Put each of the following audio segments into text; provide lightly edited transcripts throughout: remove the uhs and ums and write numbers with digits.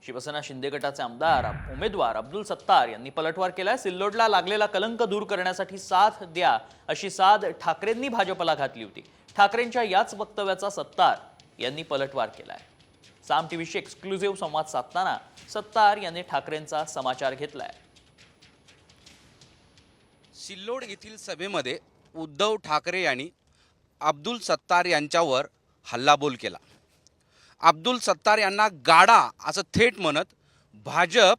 शिवसेना शिंदे गटाचे आमदार उमेदवार अब्दुल सत्तार यांनी पलटवार केलाय। सिल्लोडला लागलेला कलंक दूर करण्यासाठी साथ द्या अशी साद ठाकरेंनी भाजपला घातली होती। ठाकरेंच्या याच वक्तव्याचा सत्तार यांनी पलटवार केलाय। साम टीव्हीशी एक्सक्लुझिव्ह संवाद साधताना सत्तार यांनी ठाकरेंचा समाचार घेतलाय। सिल्लोड येथील सभेमध्ये उद्धव ठाकरे यांनी अब्दुल सत्तार यांच्यावर हल्लाबोल केला। अब्दुल सत्तार यांना गाडा असं थेट म्हणत भाजप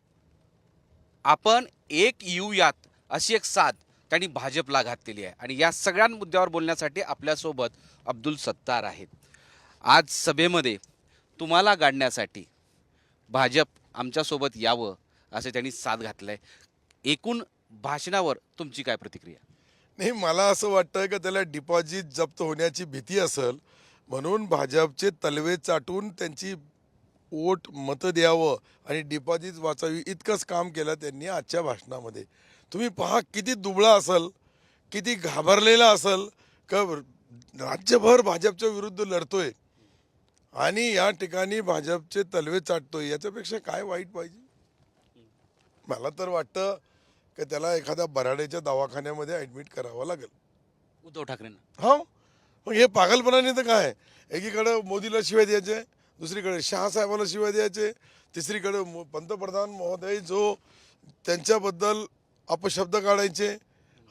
आपण एक येऊयात अशी एक साथ त्यांनी भाजपला घातलेली आहे। आणि या सगळ्या मुद्द्यावर बोलण्यासाठी आपल्यासोबत अब्दुल सत्तार आहेत। आज सभेमध्ये तुम्हाला गाडण्यासाठी भाजप आमच्यासोबत यावं असं त्यांनी साथ घातलंय। एकूण भाषणावर तुमची काय प्रतिक्रिया? नाही, मला असं वाटतं की त्याला डिपॉझिट जप्त होण्याची भीती असेल म्हणून भाजपचे तलवे चाटून त्यांची मतं द्यावं आणि डिपॉझिट वाचावी इतकंच काम केलं त्यांनी आजच्या भाषणामध्ये। तुम्ही पहा किती दुबळा असेल, किती घाबरलेला असेल का राज्यभर भाजपच्या विरुद्ध लढतोय आणि या ठिकाणी भाजपचे तलवे चाटतोय, याच्यापेक्षा काय वाईट पाहिजे? मला तर वाटतं की त्याला एखाद्या बराड्याच्या दवाखान्यामध्ये ॲडमिट करावं लागेल उद्धव ठाकरेंना। हो, मग हे पागलपणाने तर काय, एकीकडे मोदीला शिवाय द्यायचे, दुसरीकडे शहासाहेबाला शिवाय द्यायचे, तिसरीकडे पंतप्रधान महोदय जो त्यांच्याबद्दल अपशब्द काढायचे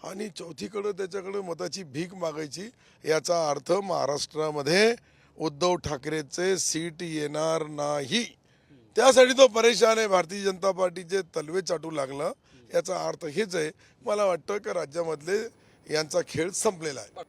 आणि चौथीकडे त्याच्याकडे मताची भीक मागायची। याचा अर्थ महाराष्ट्रामध्ये उद्धव ठाकरेचे सीट येणार नाही, त्यासाठी तो परेशान आहे। भारतीय जनता पार्टीचे तलवे चाटू लागला, याचा अर्थ हेच आहे। मला वाटतं की राज्यामधले यांचा खेळ संपलेला आहे।